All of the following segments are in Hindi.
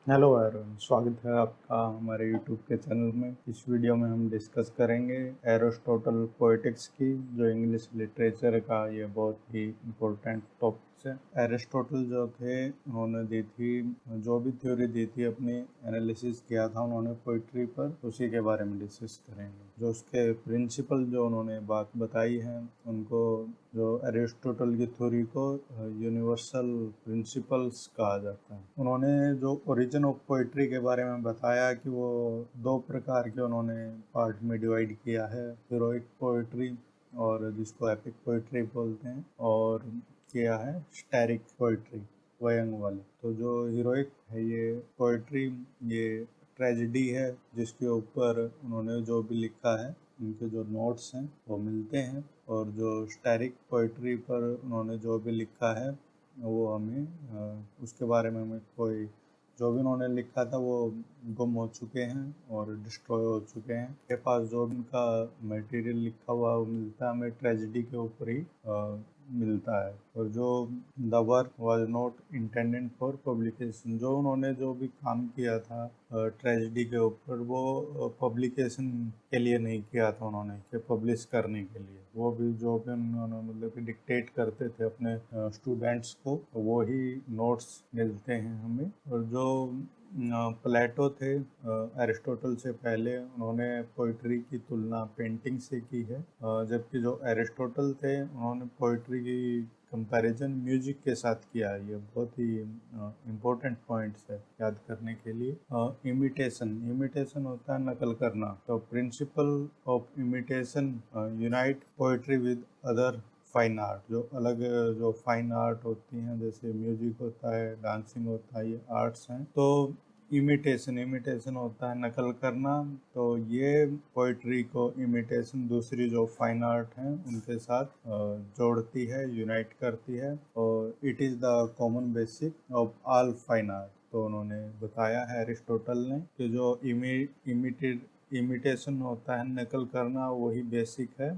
हेलो एरन, स्वागत है आपका हमारे यूट्यूब के चैनल में। इस वीडियो में हम डिस्कस करेंगे एरिस्टोटल पोएटिक्स की, जो इंग्लिश लिटरेचर का ये बहुत ही इम्पोर्टेंट टॉपिक्स है। एरिस्टोटल जो थे, उन्होंने दी थी, जो भी थ्योरी दी थी, अपनी एनालिसिस किया था उन्होंने पोइट्री पर, उसी के बारे में डिस्कस करेंगे। जो उसके प्रिंसिपल जो उन्होंने बात बताई है, उनको जो एरिस्टोटल की थ्योरी को यूनिवर्सल प्रिंसिपल्स कहा जाता है। उन्होंने जो ओरिजिन ऑफ पोइट्री के बारे में बताया कि वो दो प्रकार के उन्होंने पार्ट में डिवाइड किया है, हीरोइक पोइट्री और जिसको एपिक पोइट्री बोलते हैं, और किया है स्टैरिक पोइट्री, व्यंग वाले। तो जो हीरोइक है ये पोइट्री, ये ट्रेजिडी है, जिसके ऊपर उन्होंने जो भी लिखा है, उनके जो नोट्स हैं वो मिलते हैं। और जो स्टैरिक पोइट्री पर उन्होंने जो भी लिखा है वो हमें उसके बारे में हमें कोई, जो भी उन्होंने लिखा था वो गुम हो चुके हैं और डिस्ट्रॉय हो चुके हैं। के पास जो भी उनका मटेरियल लिखा हुआ वो मिलता है, हमें ट्रेजिडी के ऊपर ही मिलता है। और जो the work was not intended for publication, जो उन्होंने जो भी काम किया था ट्रेजिडी के ऊपर, वो पब्लिकेशन के लिए नहीं किया था उन्होंने, कि पब्लिश करने के लिए। वो भी जो भी उन्होंने मतलब कि डिक्टेट करते थे अपने स्टूडेंट्स को, वो ही नोट्स मिलते हैं हमें। और जो प्लेटो थे, एरिस्टोटल से पहले, उन्होंने पोइट्री की तुलना पेंटिंग से की है। जबकि जो एरिस्टोटल थे, उन्होंने पोइट्री की कंपैरिजन म्यूजिक के साथ किया है। ये बहुत ही इम्पोर्टेंट पॉइंट्स है याद करने के लिए। इमिटेशन होता है नकल करना। तो principle of imitation unite poetry with other fine art. जो अलग जो फाइन आर्ट होती हैं, जैसे म्यूजिक होता है, डांसिंग होता है, ये आर्ट्स हैं। तो इमिटेशन होता है नकल करना। तो ये पोइट्री को इमिटेशन दूसरी जो फाइन आर्ट हैं उनके साथ जोड़ती है, यूनाइट करती है। और it is the common basic of all fine art. तो उन्होंने बताया है एरिस्टोटल ने कि जो इमिटेशन होता है, नकल करना, वही बेसिक है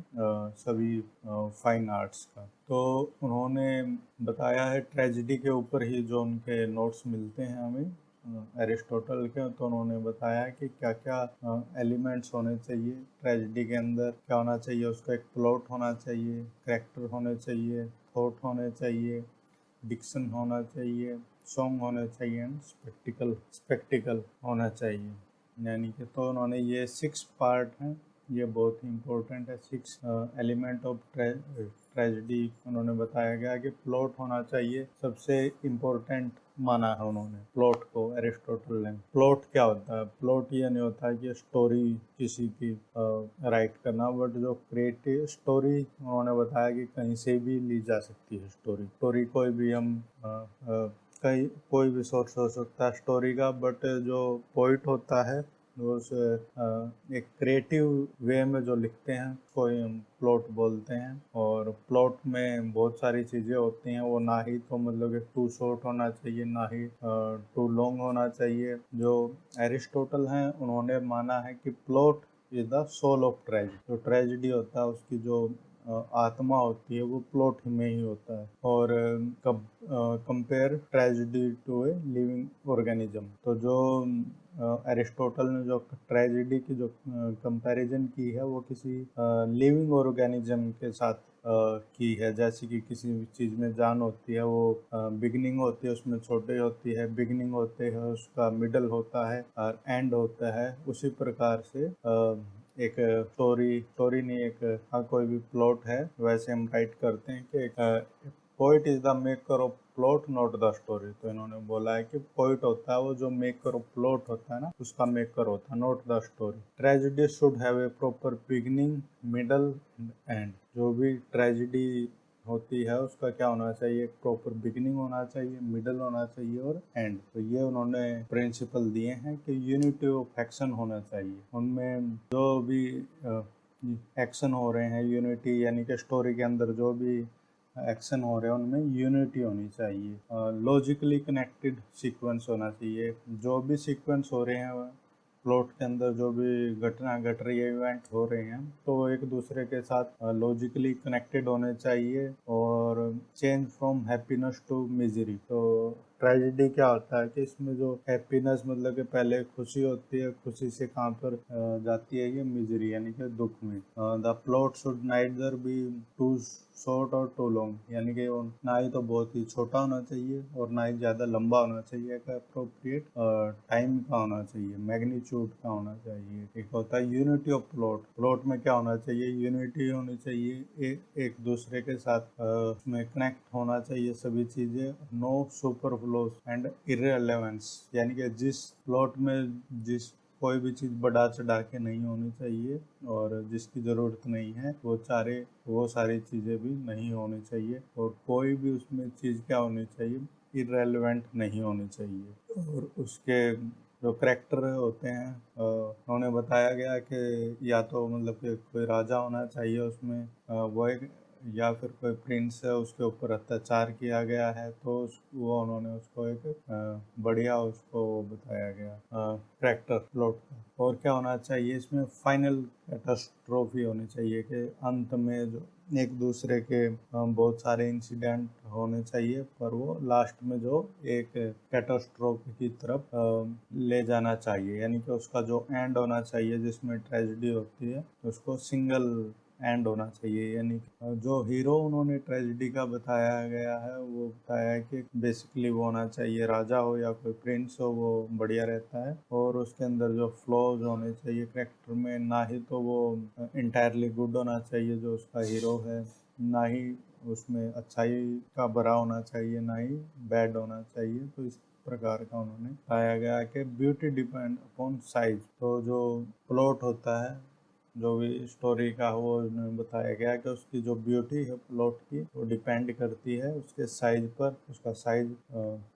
सभी फाइन आर्ट्स का। तो उन्होंने बताया है ट्रेजिडी के ऊपर ही जो उनके नोट्स मिलते हैं हमें एरिस्टोटल के। तो उन्होंने बताया कि क्या क्या एलिमेंट्स होने चाहिए ट्रेजिडी के अंदर, क्या होना चाहिए। उसका एक प्लॉट होना चाहिए, कैरेक्टर होने चाहिए, थॉट होने चाहिए, डिक्शन होना चाहिए, सॉन्ग होने चाहिए, स्पेक्टिकल स्पेक्टिकल होना चाहिए। यानी कि तो उन्होंने ये 6 पार्ट हैं, ये बहुत ही इम्पोर्टेंट है। 6 एलिमेंट ऑफ ट्रेजिडी उन्होंने बताया गया कि प्लॉट होना चाहिए, सबसे इम्पोर्टेंट माना है उन्होंने प्लॉट को, एरिस्टोटल ने। प्लॉट क्या होता है? प्लॉट ये नहीं होता है कि स्टोरी किसी की राइट करना, बट जो क्रिएटिव स्टोरी, उन्होंने बताया कि कहीं से भी ली जा सकती है स्टोरी कोई भी हम कहीं कोई भी सोर्स हो सकता है स्टोरी का। बट जो पोइट होता है वो उस एक क्रिएटिव वे में जो लिखते हैं, कोई हम प्लॉट बोलते हैं। और प्लॉट में बहुत सारी चीज़ें होती हैं, वो ना ही तो मतलब कि टू शॉर्ट होना चाहिए, ना ही टू लॉन्ग होना चाहिए। जो एरिस्टोटल हैं, उन्होंने माना है कि plot is the soul of tragedy. जो ट्रेजिडी होता है उसकी जो आत्मा होती है वो प्लॉट में ही होता है। और compare tragedy to a living organism. तो जो एरिस्टोटल ने जो ट्रेजिडी की जो कंपैरिजन की है, वो किसी लिविंग ऑर्गेनिज्म के साथ की है। जैसे कि किसी भी चीज़ में जान होती है, वो बिगनिंग होती है, उसमें छोटी होती है, बिगनिंग होते हैं, उसका मिडल होता है और एंड होता है। उसी प्रकार से एक स्टोरी नहीं, एक कोई भी प्लॉट है, वैसे हम राइट करते हैं कि एक poet is the maker of plot not the story. तो इन्होंने बोला है कि पोइट होता है वो जो मेकर ऑफ प्लॉट होता है ना, उसका मेकर होता है, not the story. Tragedy should have a proper beginning, middle and. जो भी ट्रेजिडी होती है उसका क्या होना चाहिए? एक प्रॉपर बिगिनिंग होना चाहिए, मिडल होना चाहिए और एंड। तो ये उन्होंने प्रिंसिपल दिए हैं कि यूनिटी ऑफ एक्शन होना चाहिए उनमें। जो भी एक्शन हो रहे हैं, यूनिटी, यानी कि स्टोरी के अंदर जो भी एक्शन हो रहे हैं उनमें यूनिटी होनी चाहिए। लॉजिकली कनेक्टेड सीक्वेंस होना चाहिए। जो भी सीक्वेंस हो रहे हैं प्लॉट के अंदर, जो भी घटना घट रही है, इवेंट हो रहे हैं, तो वो एक दूसरे के साथ लॉजिकली कनेक्टेड होने चाहिए। और change from happiness to misery. तो ट्रेजेडी क्या होता है कि इसमें जो हैप्पीनेस मतलब कि पहले खुशी होती है, खुशी से कहाँ पर जाती है ये मिजरी यानी कि दुख में। The plot should neither be too short और टू लॉन्ग, यानी कि वो ना ही तो बहुत ही छोटा होना चाहिए और ना ही ज़्यादा लंबा होना चाहिए। एक अप्रोप्रिएट टाइम का होना चाहिए, मैग्नीट्यूड का होना चाहिए। एक होता है यूनिटी ऑफ प्लॉट। प्लॉट में क्या होना चाहिए? यूनिटी होनी चाहिए, एक दूसरे के साथ उसमें कनेक्ट होना चाहिए सभी चीज़ें। नो सुपरफ्लोस एंड इररिलेवेंस, यानी कि जिस प्लॉट में जिस कोई भी चीज़ बढ़ा चढ़ा के नहीं होनी चाहिए और जिसकी ज़रूरत नहीं है वो सारी चीज़ें भी नहीं होनी चाहिए। और कोई भी उसमें चीज़ क्या होनी चाहिए? इरेलीवेंट नहीं होनी चाहिए। और उसके जो करेक्टर होते हैं उन्होंने बताया गया कि या तो मतलब कि कोई राजा होना चाहिए उसमें, वो एक, या फिर कोई प्रिंस है उसके ऊपर अत्याचार किया गया है तो वो उन्होंने उसको एक बढ़िया उसको बताया गया करेक्टर प्लॉट का। और क्या होना चाहिए इसमें? फाइनल कैटास्ट्रोफी होनी चाहिए कि अंत में जो एक दूसरे के बहुत सारे इंसिडेंट होने चाहिए पर वो लास्ट में जो एक कैटास्ट्रोफी की तरफ ले जाना चाहिए, यानी कि उसका जो एंड होना चाहिए जिसमें ट्रेजेडी होती है उसको सिंगल एंड होना चाहिए। यानी जो हीरो उन्होंने ट्रेजेडी का बताया गया है वो बताया है कि बेसिकली वो होना चाहिए राजा हो या कोई प्रिंस हो, वो बढ़िया रहता है। और उसके अंदर जो फ्लॉज होने चाहिए करेक्टर में, ना ही तो वो इंटायरली गुड होना चाहिए जो उसका हीरो है, ना ही उसमें अच्छाई का भरा होना चाहिए, ना ही बैड होना चाहिए। तो इस प्रकार का उन्होंने बताया गया कि ब्यूटी डिपेंड अपॉन साइज। तो जो प्लॉट होता है जो भी स्टोरी का वो उन्होंने बताया गया कि उसकी जो ब्यूटी है प्लॉट की वो डिपेंड करती है उसके साइज पर। उसका साइज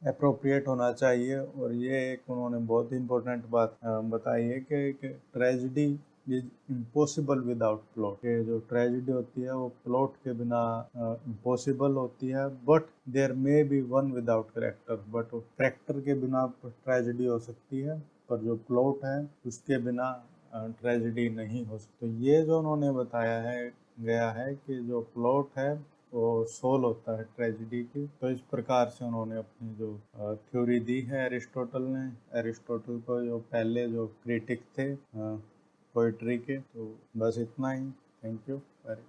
अप्रोप्रिएट होना चाहिए। और ये एक उन्होंने बहुत इम्पोर्टेंट बात बताई है कि tragedy is impossible without plot. के जो ट्रेजिडी होती है वो प्लॉट के बिना इम्पॉसिबल होती है। But there may be one without character, but character के बिना ट्रेजिडी हो सकती है पर जो प्लॉट है उसके बिना ट्रेजिडी नहीं हो सकती। ये जो उन्होंने बताया है गया है कि जो प्लॉट है वो सोल होता है ट्रेजिडी की। तो इस प्रकार से उन्होंने अपनी जो थ्योरी दी है एरिस्टोटल ने। एरिस्टोटल को जो पहले जो क्रिटिक थे पोइट्री के। तो बस इतना ही। Thank you very